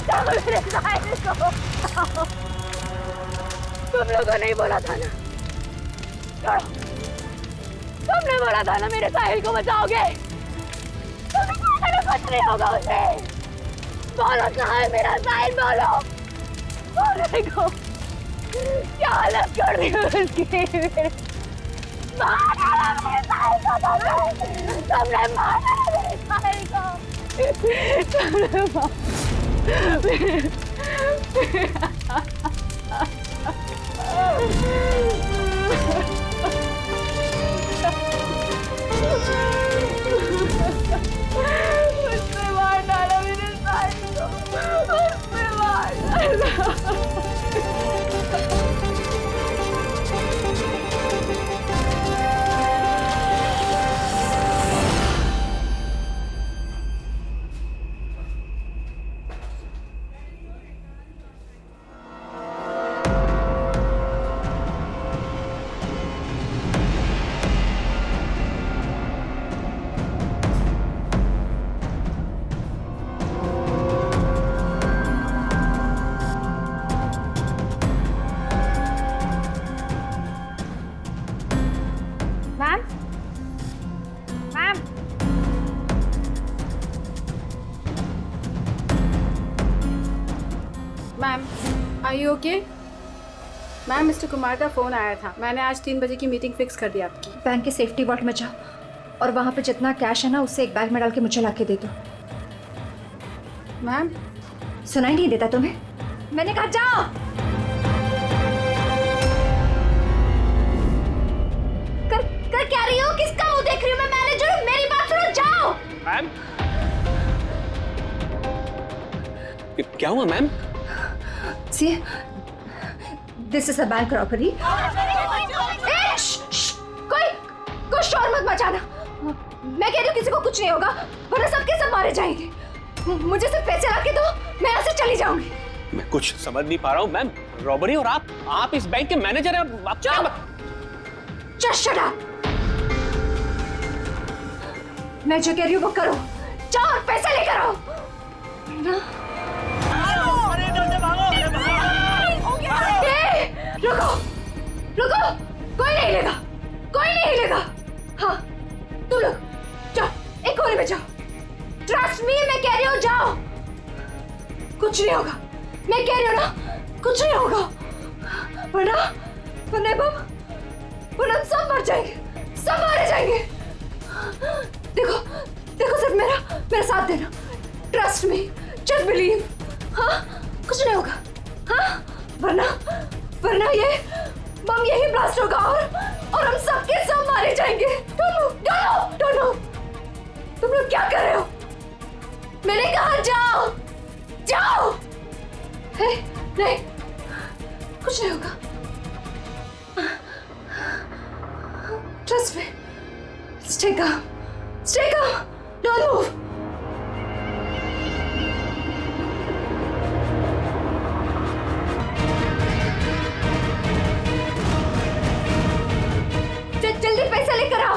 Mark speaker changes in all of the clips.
Speaker 1: बचाओ मेरे साहिल को। तुम लोगों ने बोला था ना, छोड़ो, तुमने बोला था ना मेरे साहिल को बचाओगे। कुछ नहीं होगा उसे। बोलो कहाँ है मेरा साहिल, बोलो। बोलने को क्या हालत कर दी उसकी। मार डाला मेरे साहिल को, तुमने मार डाला मेरे साहिल को, तुमने उसने मार डाला मेरे साहिल को, उसने मार डाला।
Speaker 2: Ma'am, are you okay? Ma'am, mister Kumar का फ़ोन आया था। मैंने आज 3 बजे की मीटिंग फिक्स कर दी आपकी।
Speaker 3: बैंक के सेफ्टी वॉल्ट में जाओ और वहाँ पे जितना कैश है ना उससे एक बैग में डाल के मुझे ला के दे दो।
Speaker 2: मैम,
Speaker 3: सुनाई नहीं देता तुम्हें? मैंने कहा जाओ। कर क्या रही हो? किसका मुंह देख रही हो? मैं मैनेजर हूँ, मेरी बात सुनो, जाओ।
Speaker 4: मैम, क्या हुआ ma'am?
Speaker 3: See, this is a bank robbery. कोई शोर मत मचाना। मैं कह रही हूँ किसी को कुछ नहीं होगा, वरना सबके सब मारे जाएंगे। मुझे सिर्फ पैसे ला के दो, मैं यहाँ से चली जाऊंगी।
Speaker 4: मैं कुछ समझ नहीं पा रहा हूँ मैम। रॉबरी और आप इस बैंक के मैनेजर हैं। आप
Speaker 3: Just shut up. मैं जो कह रही हूँ वो करो। जाओ और पैसे लेकर आओ। ना? रुको, रुको, कोई नहीं लेगा, कोई नहीं लेगा। हाँ, तुम लोग जाओ, एक कोने में जाओ। ट्रस्ट मी, मैं कह रही हूँ जाओ। कुछ नहीं होगा, मैं कह रही हूँ ना, कुछ नहीं होगा। वरना हम सब मर जाएंगे, सब मारे जाएंगे। देखो, देखो सिर्फ मेरा साथ देना। Trust me, just believe. हाँ, कुछ नहीं होगा। हाँ, वरना ये बम यही ब्लास्ट होगा और हम सबके सब मारे जाएंगे। Don't move. तुम लोग क्या कर रहे हो? मैंने कहा जाओ, जाओ। नहीं, कुछ नहीं होगा। Trust me. Stay calm. Don't move. जल्दी पैसा लेकर आओ।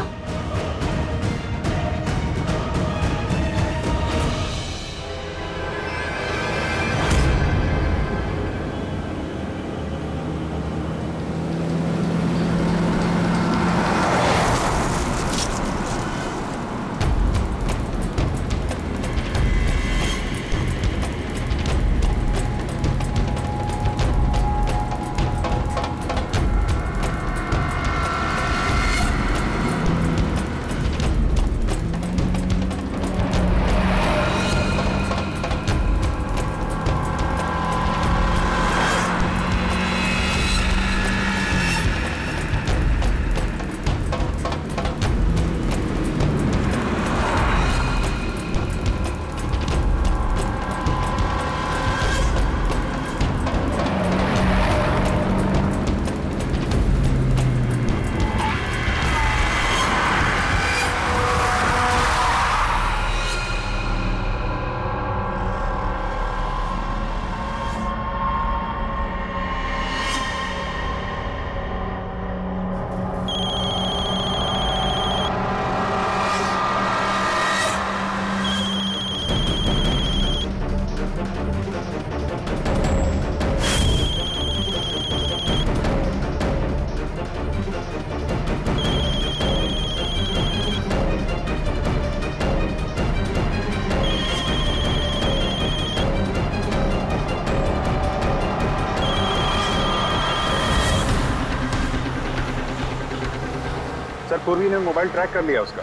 Speaker 5: पूर्वी ने मोबाइल ट्रैक कर लिया उसका।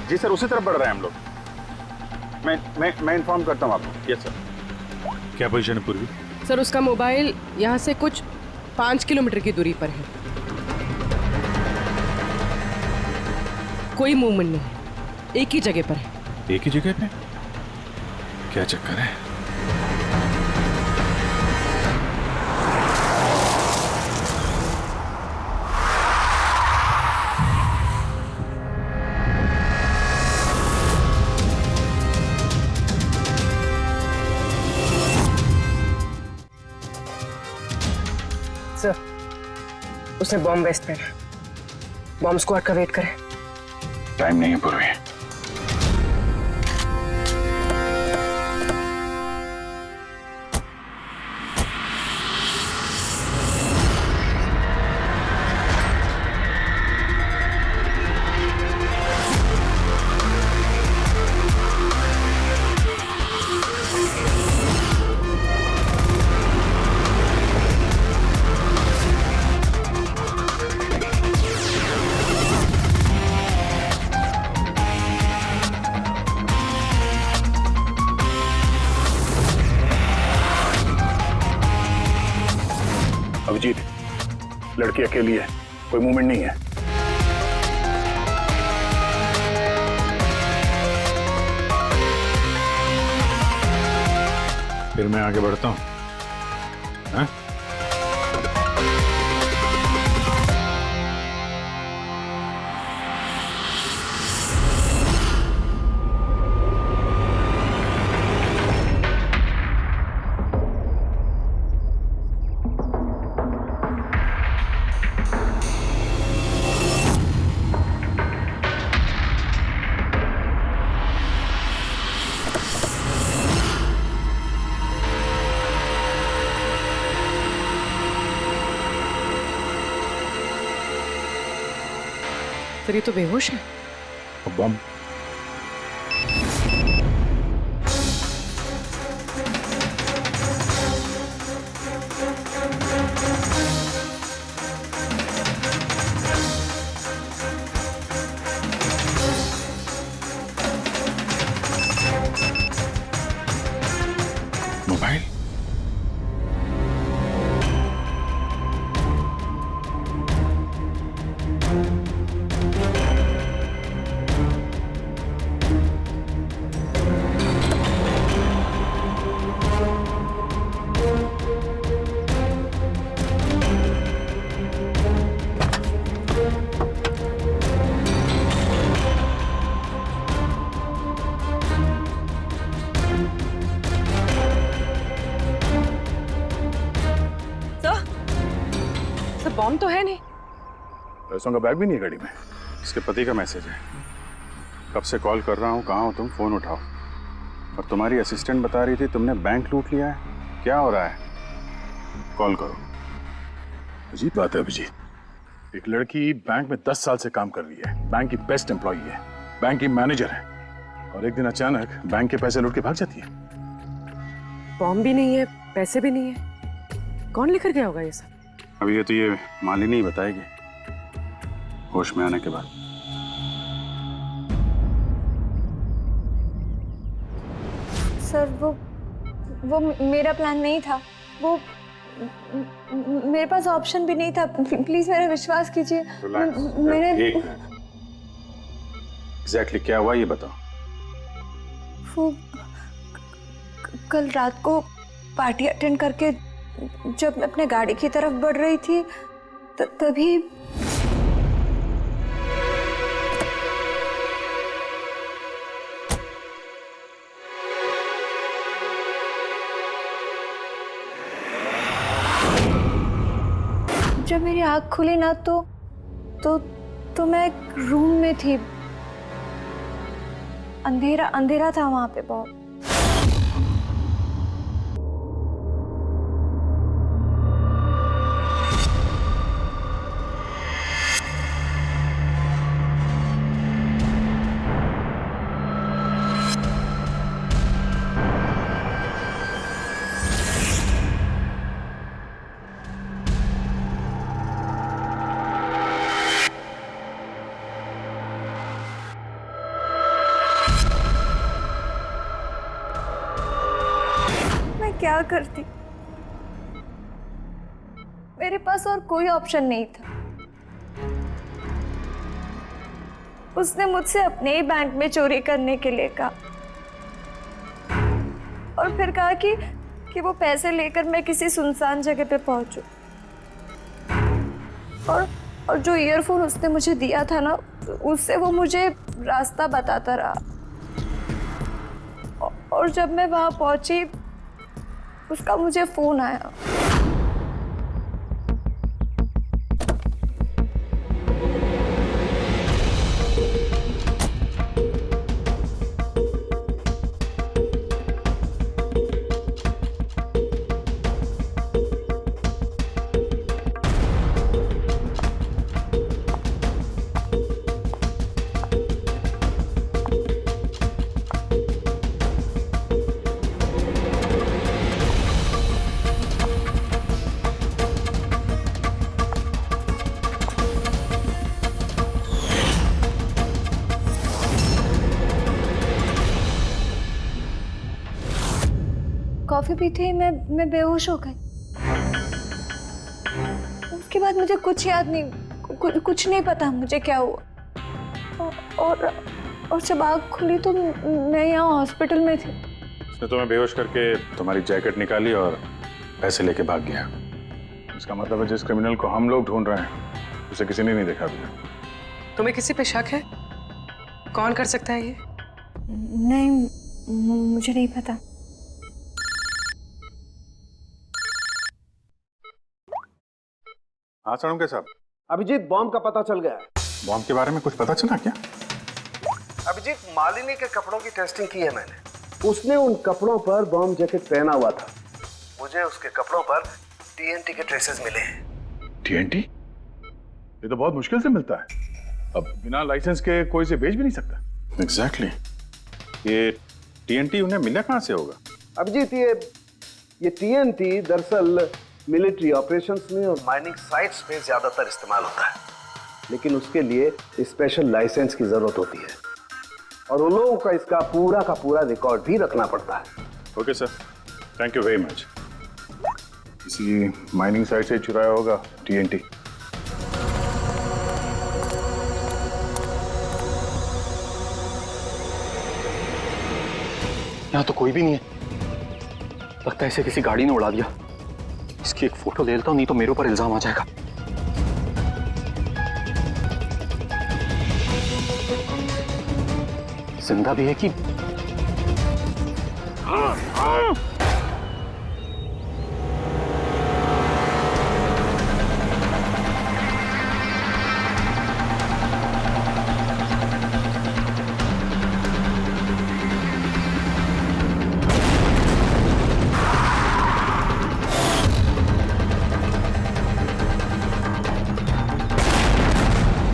Speaker 5: जी सर, उसी तरफ बढ़ रहे हैं हम लोग। मैं इन्फॉर्म करता हूँ आपको। Yes sir. क्या पोजीशन है पूर्वी?
Speaker 6: सर उसका मोबाइल यहाँ से कुछ 5 किलोमीटर की दूरी पर है। कोई मूवमेंट नहीं है, एक ही जगह पर है।
Speaker 5: एक ही जगह पे? क्या चक्कर है?
Speaker 6: सर उसने बॉम्ब वेस्ट पहना, बॉम्ब स्क्वाड का वेट करें।
Speaker 5: टाइम नहीं है पूर्वी। अभिजीत, लड़की अकेली है, कोई मूवमेंट नहीं है। फिर मैं आगे बढ़ता हूँ। हाँ?
Speaker 6: सर ये तो बेहोश है।
Speaker 5: बम। मोबाइल?
Speaker 6: बॉम्ब तो है नहीं।
Speaker 5: पैसों का बैग भी नहीं है गाड़ी में। इसके पति का मैसेज है। कब से कॉल कर रहा हूँ, कहाँ हो तुम, फोन उठाओ। और तुम्हारी असिस्टेंट बता रही थी तुमने बैंक लूट लिया है। क्या हो रहा है? कॉल करो। अजीब बात है अभिजीत, एक लड़की बैंक में 10 साल से काम कर रही है, बैंक की बेस्ट एम्प्लॉई है, बैंक की मैनेजर है, और एक दिन अचानक बैंक के पैसे लूट के भाग जाती है।
Speaker 6: बॉम्ब भी नहीं है, पैसे भी नहीं है, कौन लेकर गया होगा ये सब?
Speaker 5: अभी ये मालिनी ही बताएगी, होश में आने के बाद।
Speaker 3: सर वो मेरा प्लान नहीं था। वो मेरे पास ऑप्शन भी नहीं था। प्लीज मेरा विश्वास कीजिए। मैंने
Speaker 5: एग्जैक्टली क्या हुआ ये बताओ।
Speaker 3: वो कल रात को पार्टी अटेंड करके जब मैं अपने गाड़ी की तरफ बढ़ रही थी तभी जब मेरी आँख खुली ना तो मैं एक रूम में थी। अंधेरा अंधेरा था वहां पे बहुत। क्या करती? मेरे पास और कोई ऑप्शन नहीं था। उसने मुझसे अपने ही बैंक में चोरी करने के लिए कहा और फिर कहा कि वो पैसे लेकर मैं किसी सुनसान जगह पे पहुंचूं। और जो ईयरफोन उसने मुझे दिया था ना, उससे वो मुझे रास्ता बताता रहा। और जब मैं वहां पहुंची, उसका मुझे फोन आया। कॉफी पीते ही मैं बेहोश हो गई। उसके बाद मुझे कुछ याद नहीं, कुछ नहीं पता मुझे क्या हुआ। और जब आँख खुली तो मैं यहाँ हॉस्पिटल में थी।
Speaker 5: उसने तुम्हें बेहोश करके तुम्हारी जैकेट निकाली और पैसे लेके भाग गया। इसका मतलब है जिस क्रिमिनल को हम लोग ढूंढ रहे हैं उसे किसी ने नहीं देखा अभी।
Speaker 6: तुम्हें किसी पे शक है? कौन कर सकता है ये?
Speaker 3: नहीं, मुझे नहीं पता।
Speaker 5: हाँ सड़ुंके साहब।
Speaker 7: अभिजीत, बॉम्ब का पता चल गया है।
Speaker 5: बॉम्ब के बारे में कुछ पता चला क्या?
Speaker 7: अभिजीत, मालिनी के कपड़ों की टेस्टिंग की है मैंने। उसने उन कपड़ों पर बॉम्ब जैकेट पहना हुआ था। मुझे उसके कपड़ों पर टीएनटी के ट्रेसेस मिले हैं।
Speaker 5: टीएनटी? ये तो बहुत मुश्किल से मिलता है। अब बिना लाइसेंस के कोई से बेच भी नहीं सकता। एग्जैक्टली। ये टीएनटी उन्हें मिला कहाँ से होगा?
Speaker 7: अभिजीत, ये टीएनटी दरअसल मिलिट्री ऑपरेशंस में और माइनिंग साइट्स पे ज्यादातर इस्तेमाल होता है, लेकिन उसके लिए स्पेशल लाइसेंस की जरूरत होती है और उन लोगों का इसका पूरा का पूरा रिकॉर्ड भी रखना पड़ता है।
Speaker 5: Okay sir, thank you very much. किसी माइनिंग साइट से चुराया होगा टीएनटी।
Speaker 4: यहाँ तो कोई भी नहीं है। लगता है इसे किसी गाड़ी ने उड़ा दिया। इसकी एक फोटो ले लेता हूं, नहीं तो मेरे ऊपर इल्जाम आ जाएगा। जिंदा भी है कि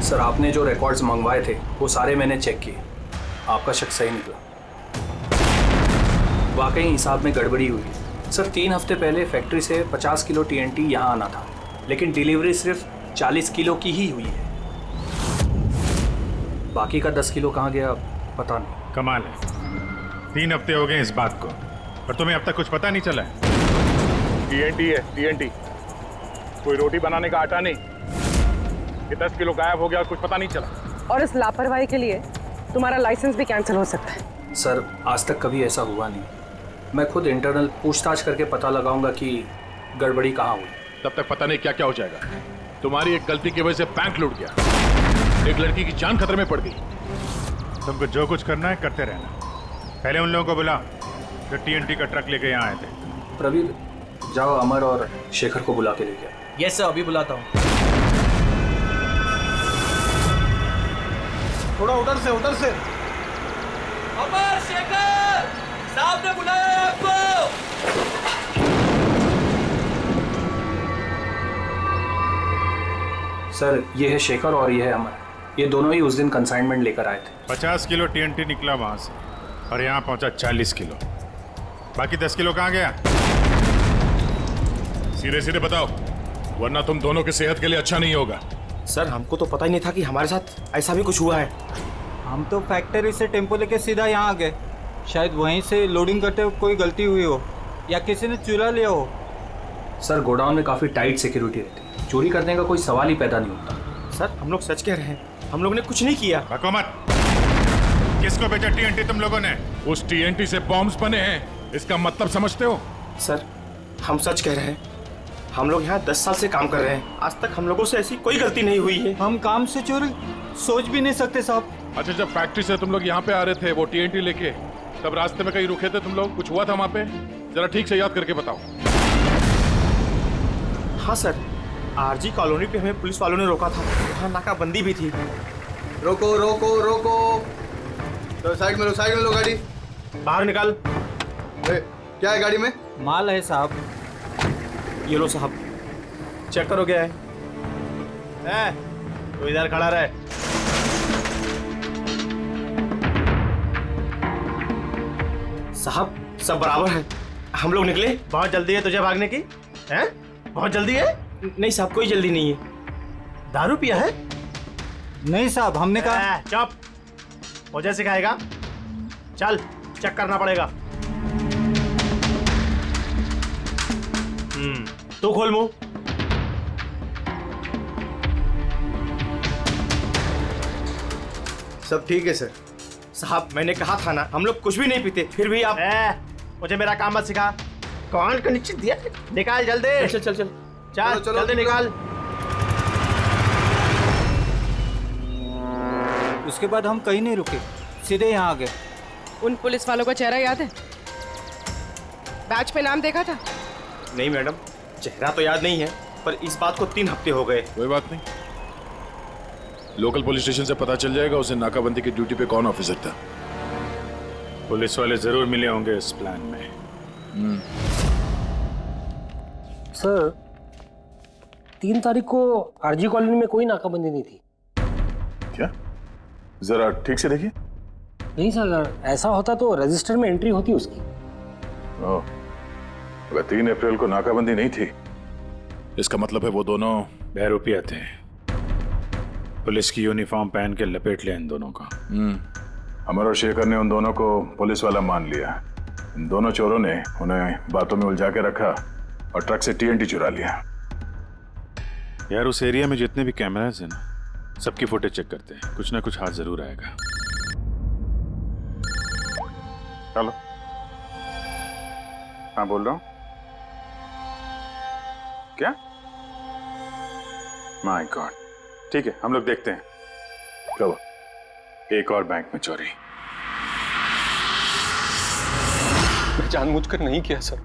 Speaker 8: सर, आपने जो रिकॉर्ड्स मंगवाए थे वो सारे मैंने चेक किए। आपका शक सही निकला। वाकई हिसाब में गड़बड़ी हुई है। सर, 3 हफ्ते पहले फैक्ट्री से 50 किलो टीएनटी यहाँ आना था, लेकिन डिलीवरी सिर्फ 40 किलो की ही हुई है। बाकी का 10 किलो कहाँ गया पता नहीं।
Speaker 5: कमाल है, 3 हफ्ते हो गए इस बात को, पर तुम्हें अब तक कुछ पता नहीं चला है। टीएनटी है टीएनटी, कोई रोटी बनाने का आटा नहीं। ये 10 किलो गायब हो गया, कुछ पता नहीं चला।
Speaker 6: और इस लापरवाही के लिए तुम्हारा लाइसेंस भी कैंसिल हो सकता है।
Speaker 8: सर, आज तक कभी ऐसा हुआ नहीं। मैं खुद इंटरनल पूछताछ करके पता लगाऊंगा कि गड़बड़ी कहाँ हुई।
Speaker 9: तब तक पता नहीं क्या क्या हो जाएगा। तुम्हारी एक गलती की वजह से बैंक लूट गया, एक लड़की की जान खतरे में पड़ गई।
Speaker 5: तुमको जो कुछ करना है करते रहना। पहले उन लोगों को बुला जो टीएनटी का ट्रक लेके यहाँ आए थे।
Speaker 8: प्रवीर, जाओ अमर और शेखर को बुला के लेके आओ।
Speaker 10: यस सर, अभी बुलाता हूँ। थोड़ा उधर से अमर, शेखर साहब ने बुलाया है आपको।
Speaker 8: सर, ये है शेखर और ये है अमर। ये दोनों ही उस दिन कंसाइनमेंट लेकर आए थे।
Speaker 5: 50 किलो टीएनटी निकला वहां से और यहाँ पहुंचा 40 किलो। बाकी 10 किलो कहाँ गया?
Speaker 9: सीधे सीधे बताओ, वरना तुम दोनों की सेहत के लिए अच्छा नहीं होगा।
Speaker 10: सर, हमको तो पता ही नहीं था कि हमारे साथ ऐसा भी कुछ हुआ है।
Speaker 11: हम तो फैक्ट्री से टेम्पो लेके सीधा यहाँ आ गए। शायद वहीं से लोडिंग करते हुए कोई गलती हुई हो। या किसी ने चुरा लिया हो।
Speaker 8: सर गोडाउन में काफ़ी टाइट सिक्योरिटी रहती है, चोरी करने का कोई सवाल ही पैदा नहीं होता।
Speaker 10: सर हम लोग सच कह रहे हैं, हम लोग ने कुछ नहीं किया।
Speaker 9: बको मत। किसको भेजा टीएनटी तुम लोगों ने? उस टीएनटी से बॉम्ब्स बने हैं, इसका मतलब समझते हो?
Speaker 10: सर हम सच कह रहे हैं, हम लोग यहाँ 10 साल से काम कर रहे हैं, आज तक हम लोगों से ऐसी कोई गलती नहीं हुई है।
Speaker 11: हम काम से चोरी सोच भी नहीं सकते साहब।
Speaker 9: अच्छा, जब फैक्ट्री से तुम लोग यहाँ पे आ रहे थे वो टीएनटी लेके, तब रास्ते में कहीं रुके थे तुम लोग? कुछ हुआ था वहाँ पे? जरा ठीक से याद करके बताओ।
Speaker 10: हाँ सर, आरजी कॉलोनी पे हमें पुलिस वालों ने रोका था, वहाँ नाकाबंदी भी थी।
Speaker 7: रोको रोको रोको, तो साइड में लो गाड़ी।
Speaker 10: बाहर निकाल।
Speaker 7: क्या है गाड़ी में?
Speaker 11: माल है साहब।
Speaker 10: ये लो साहब, चेक करो क्या है। तो इधर खड़ा रहे। साहब सब बराबर है, हम लोग निकले। बहुत जल्दी है तुझे भागने की? हैं? बहुत जल्दी है? नहीं साहब, कोई जल्दी नहीं है। दारू पिया है?
Speaker 11: नहीं साहब, हमने कहा।
Speaker 10: चुप, मुझे सिखाएगा? चल चेक करना पड़ेगा। तू खोल मुंह।
Speaker 7: सब ठीक है सर।
Speaker 10: साहब मैंने कहा था ना, हम लोग कुछ भी नहीं पीते, फिर भी आप। मुझे मेरा काम मत सिखा। कौन का निश्चित दिया? निकाल जल्दी। चल चल चल चल जल्दी निकाल।
Speaker 11: उसके बाद हम कहीं नहीं रुके, सीधे यहाँ आ गए।
Speaker 6: उन पुलिस वालों का चेहरा याद है? बैच पे नाम देखा था?
Speaker 10: नहीं मैडम, चेहरा तो याद नहीं है, पर इस बात को 3 हफ्ते हो गए।
Speaker 9: कोई बात नहीं, लोकल पुलिस स्टेशन से पता चल जाएगा उसे नाकाबंदी की ड्यूटी पे कौन ऑफिसर था।
Speaker 5: पुलिस वाले जरूर मिले होंगे इस प्लान में।
Speaker 12: सर 3 तारीख को आरजी कॉलोनी में कोई नाकाबंदी नहीं थी।
Speaker 5: क्या? जरा ठीक से देखिए।
Speaker 12: नहीं सर, ऐसा होता तो रजिस्टर में एंट्री होती उसकी।
Speaker 5: ओह, अगर 3 अप्रैल को नाकाबंदी नहीं थी,
Speaker 9: इसका मतलब है वो दोनों
Speaker 5: बहरूपिया थे। पुलिस की यूनिफॉर्म पहन के लपेट लिया इन दोनों का। अमर और शेखर ने उन दोनों को पुलिस वाला मान लिया। इन दोनों चोरों ने उन्हें बातों में उलझा के रखा और ट्रक से टीएनटी चुरा लिया। यार उस एरिया में जितने भी कैमरास हैं ना, सबकी फुटेज चेक करते हैं, कुछ ना कुछ हाथ जरूर आएगा। हेलो, हाँ बोल रहा हूँ। क्या? माय गॉड, ठीक है हम लोग देखते हैं। चलो, एक और बैंक में चोरी।
Speaker 4: मैं जानबूझकर नहीं किया सर,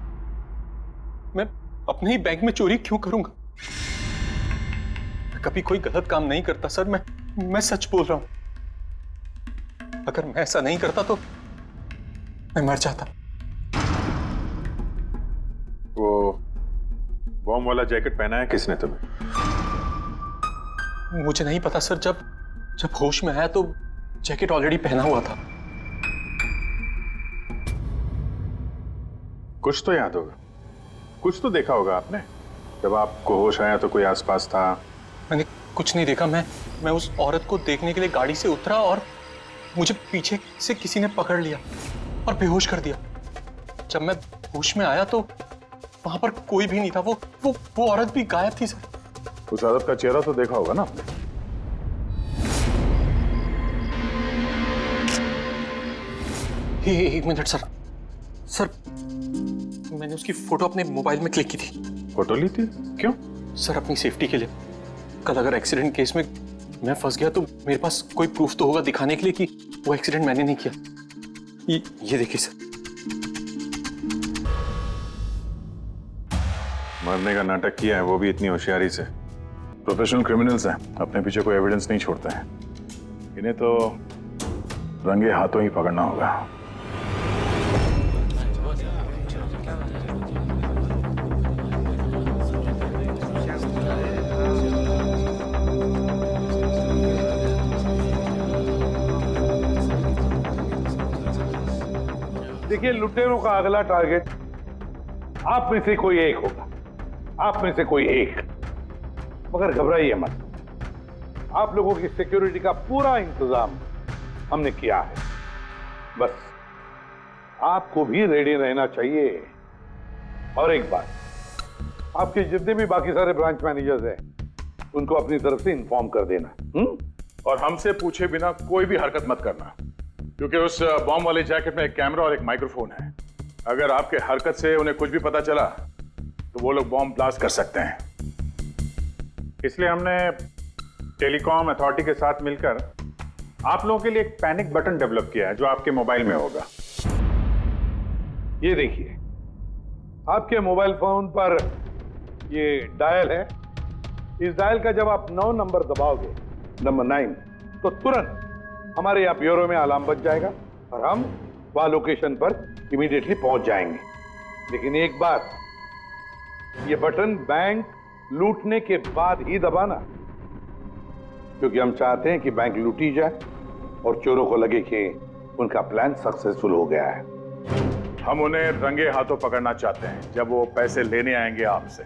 Speaker 4: मैं अपने ही बैंक में चोरी क्यों करूंगा? मैं कभी कोई गलत काम नहीं करता सर, मैं सच बोल रहा हूं। अगर मैं ऐसा नहीं करता तो मैं मर जाता।
Speaker 5: वो बॉम्ब वाला जैकेट पहना है किसने तुम्हें?
Speaker 4: मुझे नहीं पता सर, जब होश में आया तो जैकेट ऑलरेडी पहना हुआ था।
Speaker 5: कुछ तो याद होगा, कुछ तो देखा होगा आपने। जब आपको होश आया तो कोई आसपास था?
Speaker 4: मैंने कुछ नहीं देखा। मैं उस औरत को देखने के लिए गाड़ी से उतरा और मुझे पीछे से किसी ने पकड़ लिया और बेहोश कर दिया। जब मैं होश में आया तो वहां पर कोई भी नहीं था। वो औरत भी गायब थी सर।
Speaker 5: उस औरत का चेहरा तो देखा होगा ना आपने?
Speaker 4: एक मिनट सर, मैंने उसकी फोटो अपने मोबाइल में क्लिक की थी।
Speaker 5: फोटो ली थी? क्यों?
Speaker 4: सर अपनी सेफ्टी के लिए। कल अगर एक्सीडेंट केस में मैं फंस गया तो मेरे पास कोई प्रूफ तो होगा दिखाने के लिए कि वो एक्सीडेंट मैंने नहीं किया। ये देखिए सर।
Speaker 5: मरने का नाटक किया है, वो भी इतनी होशियारी से। प्रोफेशनल क्रिमिनल्स हैं, अपने पीछे कोई एविडेंस नहीं छोड़ते हैं। इन्हें तो रंगे हाथों ही पकड़ना होगा।
Speaker 13: देखिए, लुटेरों का अगला टारगेट आप में से कोई एक होगा, आप में से कोई एक। मगर घबराइए मत, आप लोगों की सिक्योरिटी का पूरा इंतजाम हमने किया है। बस आपको भी रेडी रहना चाहिए। और एक बात, आपके जितने भी बाकी सारे ब्रांच मैनेजर्स हैं उनको अपनी तरफ से इन्फॉर्म कर देना।
Speaker 9: और हमसे पूछे बिना कोई भी हरकत मत करना, क्योंकि उस बॉम्ब वाले जैकेट में एक कैमरा और एक माइक्रोफोन है। अगर आपके हरकत से उन्हें कुछ भी पता चला तो वो लोग बॉम्ब ब्लास्ट कर सकते हैं।
Speaker 5: इसलिए हमने टेलीकॉम अथॉरिटी के साथ मिलकर आप लोगों के लिए एक पैनिक बटन डेवलप किया है जो आपके मोबाइल में होगा।
Speaker 13: ये देखिए, आपके मोबाइल फोन पर ये डायल है। इस डायल का जब आप 9 नंबर दबाओगे, नंबर 9, तो तुरंत हमारे यहाँ ब्यूरो में अलार्म बज जाएगा और हम वहां लोकेशन पर इमीडिएटली पहुंच जाएंगे। लेकिन एक बात, ये बटन बैंक लूटने के बाद ही दबाना, क्योंकि हम चाहते हैं कि बैंक लूटी जाए और चोरों को लगे कि उनका प्लान सक्सेसफुल हो गया है।
Speaker 9: हम उन्हें रंगे हाथों पकड़ना चाहते हैं जब वो पैसे लेने आएंगे आपसे।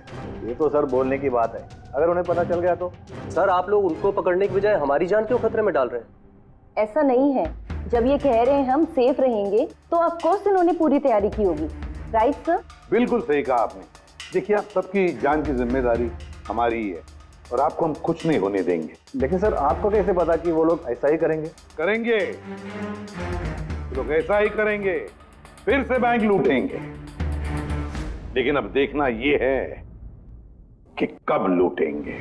Speaker 14: ये तो सर बोलने की बात है, अगर उन्हें पता चल गया तो? सर आप लोग उनको पकड़ने की बजाय हमारी जान क्यों खतरे में डाल रहे हैं?
Speaker 1: ऐसा नहीं है, जब ये कह रहे हैं हम सेफ रहेंगे तो ऑफ कोर्स इन्होंने पूरी तैयारी की होगी। Right sir?
Speaker 13: बिल्कुल सही कहा आपने। देखिए, आप सबकी जान की जिम्मेदारी हमारी ही है और आपको हम कुछ नहीं होने देंगे।
Speaker 14: लेकिन सर आपको कैसे पता कि वो लोग ऐसा ही करेंगे?
Speaker 13: करेंगे, लोग ऐसा ही करेंगे, फिर से बैंक लूटेंगे। लेकिन अब देखना ये है कि कब लूटेंगे।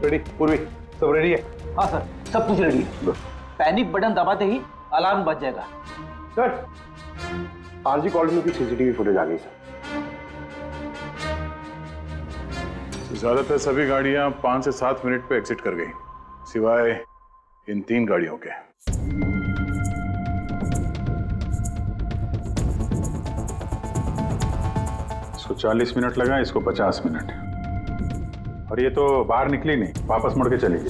Speaker 13: रेडी? पूर्वी सब रेडी है?
Speaker 15: हाँ सर, सब कुछ रेडी है। पैनिक बटन दबाते ही अलार्म बज जाएगा।
Speaker 7: सर, आरजी कॉलोनी की सीसीटीवी फुटेज आ गई सर।
Speaker 9: ज्यादातर सभी गाड़ियां 5 से 7 मिनट पे एग्जिट कर गई, सिवाय इन 3 गाड़ियों के।
Speaker 5: इसको 40 मिनट लगा, इसको 50 मिनट। और ये तो बाहर निकली नहीं, वापस मुड़ के चली गई।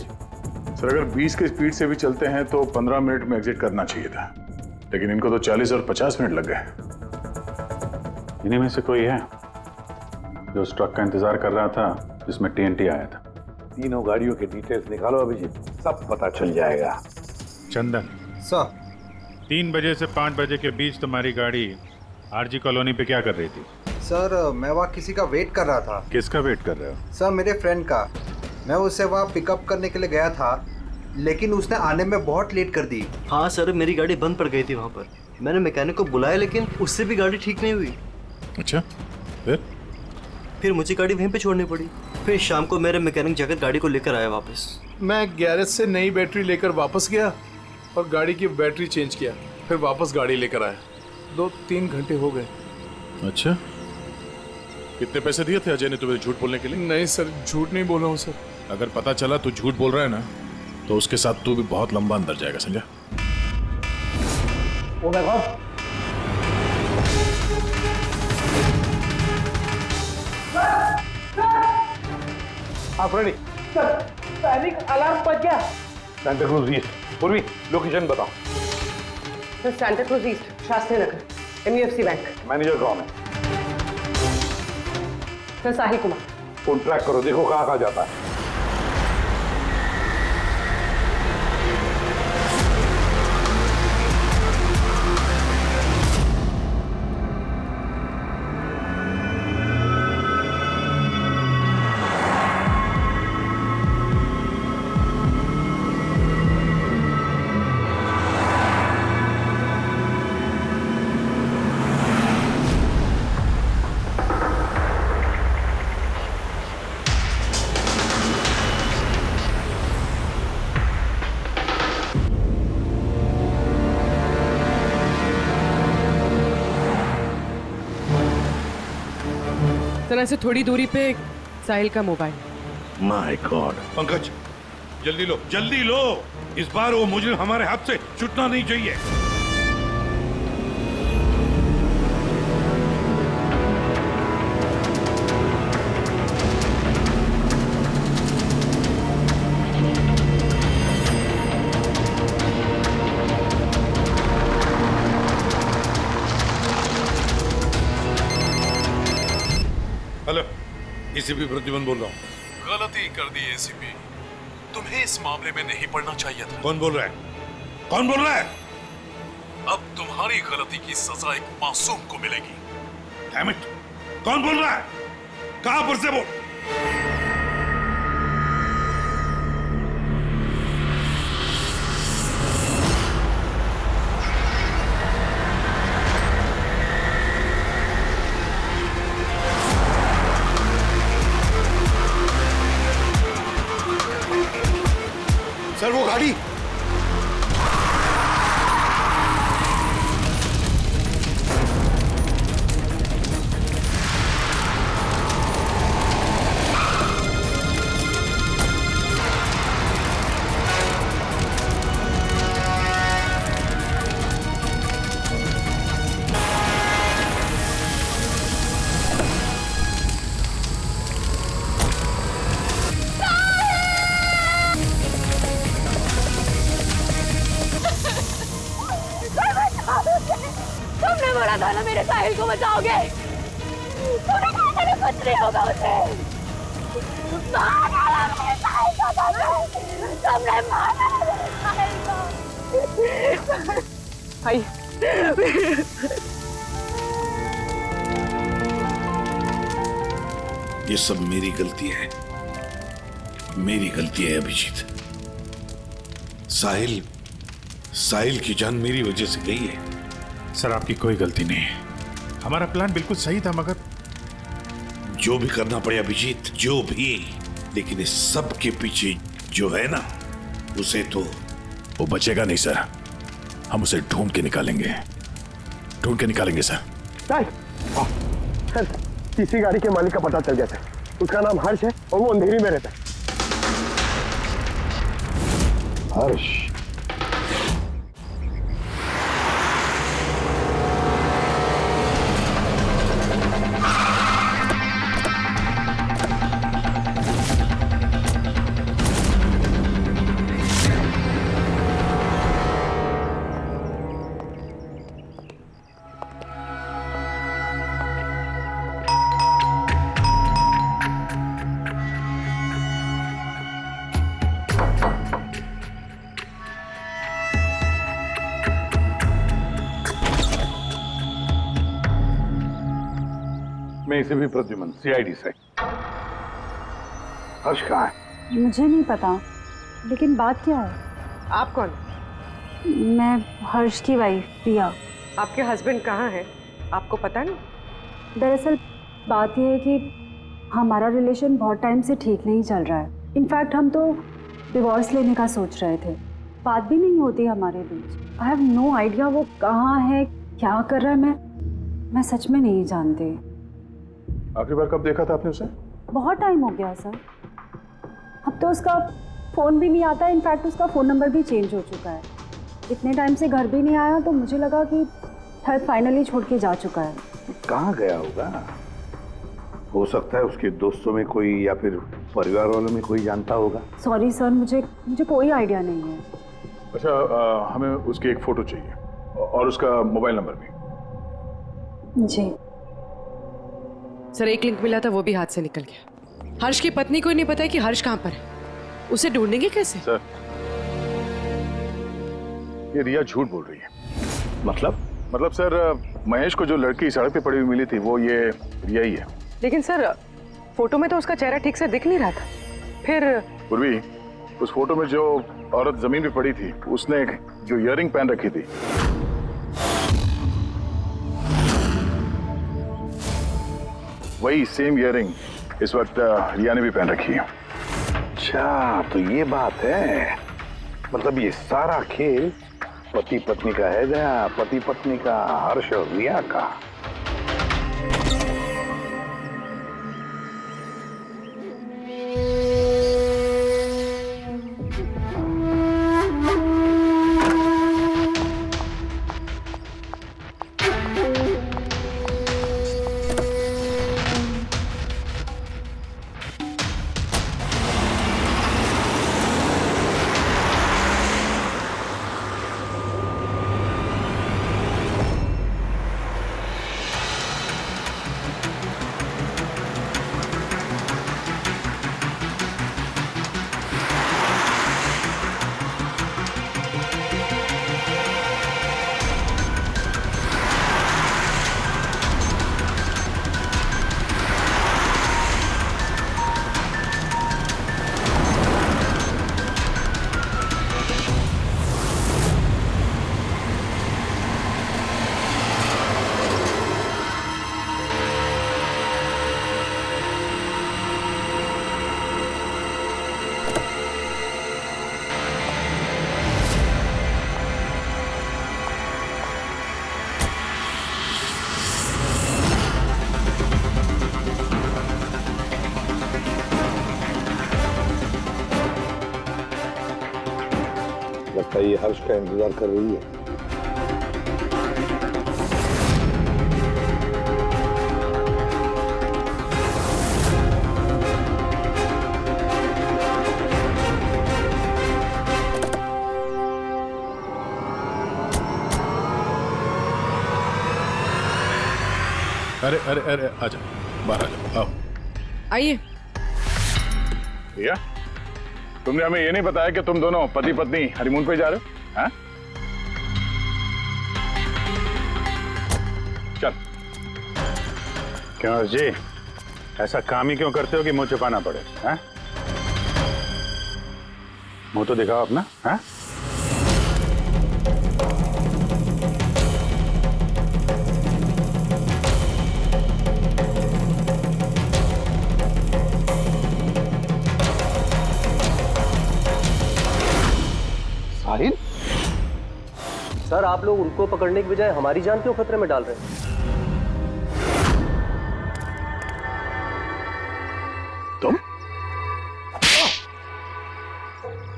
Speaker 9: सर अगर 20 के स्पीड से भी चलते हैं तो 15 मिनट में एग्जिट करना चाहिए था, लेकिन इनको तो 40 और 50 मिनट लग गए।
Speaker 5: इन्हीं में से कोई है जो उस ट्रक का इंतजार कर रहा था जिसमें TNT आया था?
Speaker 13: तीनों गाड़ियों के डिटेल्स निकालो अभिजीत, सब पता चल जाएगा।
Speaker 16: चंदन
Speaker 11: सर,
Speaker 16: 3 बजे से 5 बजे के बीच तुम्हारी गाड़ी आरजी कॉलोनी पे क्या कर रही थी?
Speaker 11: सर मैं वहाँ किसी का वेट कर रहा था।
Speaker 5: किसका वेट कर रहे हो?
Speaker 11: सर मेरे फ्रेंड का। मैं उसे वहाँ पिकअप करने के लिए गया था, लेकिन उसने आने में बहुत लेट कर दी।
Speaker 17: हाँ सर, मेरी गाड़ी बंद पड़ गई थी वहाँ पर। मैंने मैकेनिक को बुलाया लेकिन उससे भी गाड़ी ठीक नहीं हुई।
Speaker 9: अच्छा,
Speaker 17: फिर मुझे गाड़ी वहीं पे छोड़नी पड़ी। फिर शाम को मेरे मैकेनिक जाकर गाड़ी को लेकर आया वापस।
Speaker 18: मैं गैरेज से नई बैटरी लेकर वापस गया और गाड़ी की बैटरी चेंज किया, फिर वापस गाड़ी लेकर आया। 2-3 घंटे हो गए।
Speaker 9: अच्छा, कितने पैसे दिए थे अजय ने तुम्हें झूठ बोलने के लिए?
Speaker 18: नहीं सर, झूठ नहीं बोला हूँ सर।
Speaker 9: अगर पता चला तू झूठ बोल रहा है ना, तो उसके साथ तू भी बहुत लंबा अंदर जाएगा, समझा?
Speaker 15: ओ माय गॉड,
Speaker 13: आप रेडी?
Speaker 15: सर पैनिक अलार्म बज गया।
Speaker 13: Santacruz East. पूर्वी लोकेशन बताओ।
Speaker 6: Sir Santacruz East, Shastri Nagar, MUFC bank.
Speaker 13: Manager कौन है?
Speaker 6: Sir Sahil Kumar.
Speaker 13: Phone track करो, देखो कहाँ कहाँ जाता है।
Speaker 6: सर से थोड़ी दूरी पे साहिल का मोबाइल।
Speaker 13: My God.
Speaker 19: पंकज जल्दी लो, इस बार वो मुजरिम हमारे हाथ से छूटना नहीं चाहिए। एसीपी प्रद्युमन बोल रहा हूँ।
Speaker 9: गलती कर दी एसीपी, तुम्हें इस मामले में नहीं पड़ना चाहिए था।
Speaker 19: कौन बोल रहा है? कौन बोल रहा है?
Speaker 9: अब तुम्हारी गलती की सजा एक मासूम को मिलेगी।
Speaker 19: Damn it! कौन बोल रहा है? कहां पर से बोल?
Speaker 10: सर वो गाड़ी
Speaker 1: तुमने बोला था ना मेरे साहिल को बचाओगे। तुमने कहा था ना कुछ नहीं होगा उसे। मार डाला मेरे साहिल को तुमने मार डाला मेरे साहिल को।
Speaker 6: भाई
Speaker 19: ये सब मेरी गलती है, मेरी गलती है अभिजीत। साहिल की जान मेरी वजह से गई है।
Speaker 16: सर आपकी कोई गलती नहीं है, हमारा प्लान बिल्कुल सही था, मगर
Speaker 19: जो भी करना पड़े अभिजीत, जो भी, लेकिन इस सब के पीछे जो है ना, उसे तो
Speaker 9: वो बचेगा नहीं सर। हम उसे ढूंढ के निकालेंगे सर।
Speaker 10: सर तीसरी गाड़ी के मालिक का पता चल गया सर। उसका नाम हर्ष है और वो अंधेरी में रहता है।
Speaker 9: हर्ष? मैं इसे भी प्रद्युमन, सीआईडी से। हर्ष कहाँ है?
Speaker 2: मुझे नहीं पता, लेकिन बात क्या है?
Speaker 6: आप कौन?
Speaker 2: मैं हर्ष की वाइफ प्रिया।
Speaker 6: आपके हस्बैंड कहाँ हैं? आपको पता नहीं?
Speaker 2: दरअसल बात यह है कि हमारा रिलेशन बहुत टाइम से ठीक नहीं चल रहा है। इनफैक्ट हम तो डिवोर्स लेने का सोच रहे थे। बात भी नहीं होती हमारे बीच। आई हैव नो आइडिया वो कहाँ है, क्या कर रहा है। मैं सच में नहीं जानती।
Speaker 9: आखिरी बार कब देखा था आपने उसे?
Speaker 2: बहुत टाइम हो गया सर। अब तो उसका फ़ोन भी नहीं आता। इनफैक्ट उसका फ़ोन नंबर भी चेंज हो चुका है। इतने टाइम से घर भी नहीं आया, तो मुझे लगा कि शायद फाइनली छोड़ के जा चुका है।
Speaker 13: कहाँ गया होगा? हो सकता है उसके दोस्तों में कोई या फिर परिवार वालों में कोई जानता होगा।
Speaker 2: सॉरी सर, मुझे कोई आइडिया नहीं है।
Speaker 9: अच्छा, हमें उसकी एक फोटो चाहिए और उसका मोबाइल नंबर भी।
Speaker 2: जी
Speaker 6: सर, एक लिंक मिला था, वो भी हाथ से निकल गया। हर्ष की पत्नी को नहीं पता है कि हर्ष कहाँ पर है। उसे ढूंढेंगे कैसे?
Speaker 9: सर, ये रिया झूठ बोल रही है। मतलब सर, महेश को जो लड़की सड़क पे पड़ी हुई मिली थी, वो ये रिया ही है।
Speaker 6: लेकिन सर, फोटो में तो उसका चेहरा ठीक से दिख नहीं रहा था। फिर
Speaker 9: पूर्वी, उस फोटो में जो औरत जमीन पे पड़ी थी, उसने जो इयररिंग पहन रखी थी, वही सेम इयररिंग इस वक्त रिया ने भी पहन रखी है।
Speaker 13: अच्छा, तो ये बात है। मतलब ये सारा खेल पति पत्नी का है या पति पत्नी का, हर्ष और रिया का? ये हर्ष का इंतजार कर रही है।
Speaker 9: अरे अरे अरे आजा, बाहर आ जाओ, आओ।
Speaker 6: आइए।
Speaker 9: भैया, तुमने हमें ये नहीं बताया कि तुम दोनों पति पत्नी हनीमून पे जा रहे हो? हाँ? चल।
Speaker 5: क्यों जी, ऐसा काम ही क्यों करते हो कि मुंह छुपाना पड़े? हैं? मुंह तो दिखाओ अपना। हैं?
Speaker 14: साहिल? सर, आप लोग उनको पकड़ने की बजाय हमारी जान क्यों खतरे में डाल रहे हैं?
Speaker 9: तुम?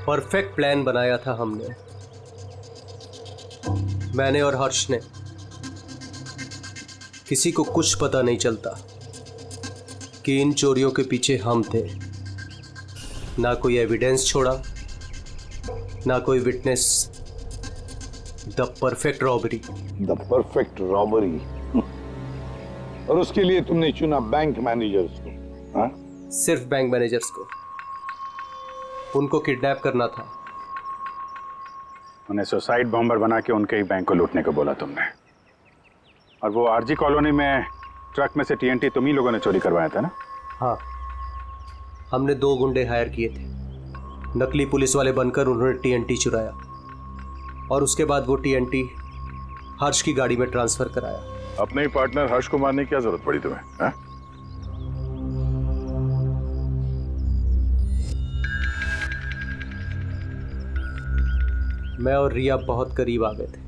Speaker 14: परफेक्ट प्लान बनाया था हमने, मैंने और हर्ष ने। किसी को कुछ पता नहीं चलता कि इन चोरियों के पीछे हम थे। ना कोई एविडेंस छोड़ा, ना कोई witness. The perfect robbery.
Speaker 13: The perfect robbery. और उसके लिए तुमने चुना बैंक मैनेजर्स को? हाँ?
Speaker 14: सिर्फ बैंक मैनेजर्स को। उनको किडनैप करना था।
Speaker 5: उन्हें सुसाइड बॉम्बर बना के उनके ही बैंक को लूटने को बोला तुमने। और वो आरजी कॉलोनी में ट्रक में से टीएनटी तुम ही लोगों ने चोरी करवाया था ना?
Speaker 14: हाँ, हमने 2 गुंडे हायर किए थे। नकली पुलिस वाले बनकर उन्होंने टीएनटी चुराया और उसके बाद वो टीएनटी हर्ष की गाड़ी में ट्रांसफर कराया।
Speaker 9: अपने ही पार्टनर हर्ष को मारने की क्या जरूरत पड़ी तुम्हें? हाँ?
Speaker 14: मैं और रिया बहुत करीब आ गए थे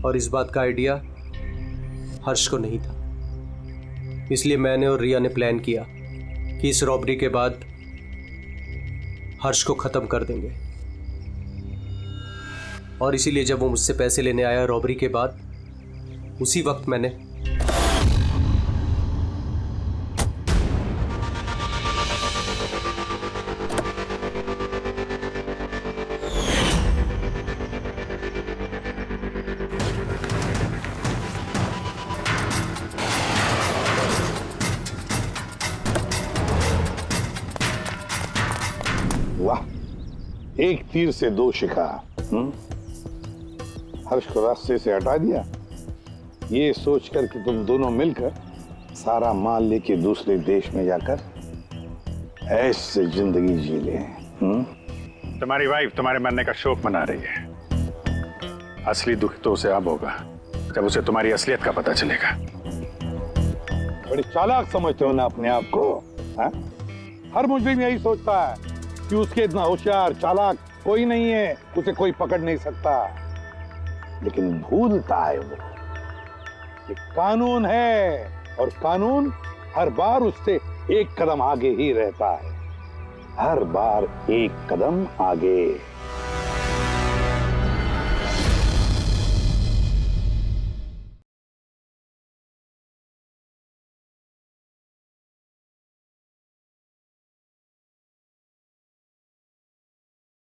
Speaker 14: और इस बात का आइडिया हर्ष को नहीं था। इसलिए मैंने और रिया ने प्लान किया कि इस रॉबरी के बाद हर्ष को खत्म कर देंगे। और इसीलिए जब वो मुझसे पैसे लेने आया रॉबरी के बाद, उसी वक्त मैंने
Speaker 13: वाह, एक तीर से 2 शिकार। हर्ष को रास्ते से हटा दिया, ये सोचकर कि तुम दोनों मिलकर सारा माल लेके दूसरे देश में जाकर ऐसे जिंदगी जी ले।
Speaker 5: तुम्हारी वाइफ तुम्हारे मरने का शोक मना रही है। असली दुख तो उसे अब होगा जब उसे तुम्हारी असलियत का पता चलेगा।
Speaker 13: बड़ी चालाक समझते हो ना अपने आप को? हा? हर मुजरिम यही सोचता है कि उसके इतना होशियार चालाक कोई नहीं है, उसे कोई पकड़ नहीं सकता। लेकिन भूलता है वो कि कानून है और कानून हर बार उससे एक कदम आगे ही रहता है। हर बार एक कदम आगे।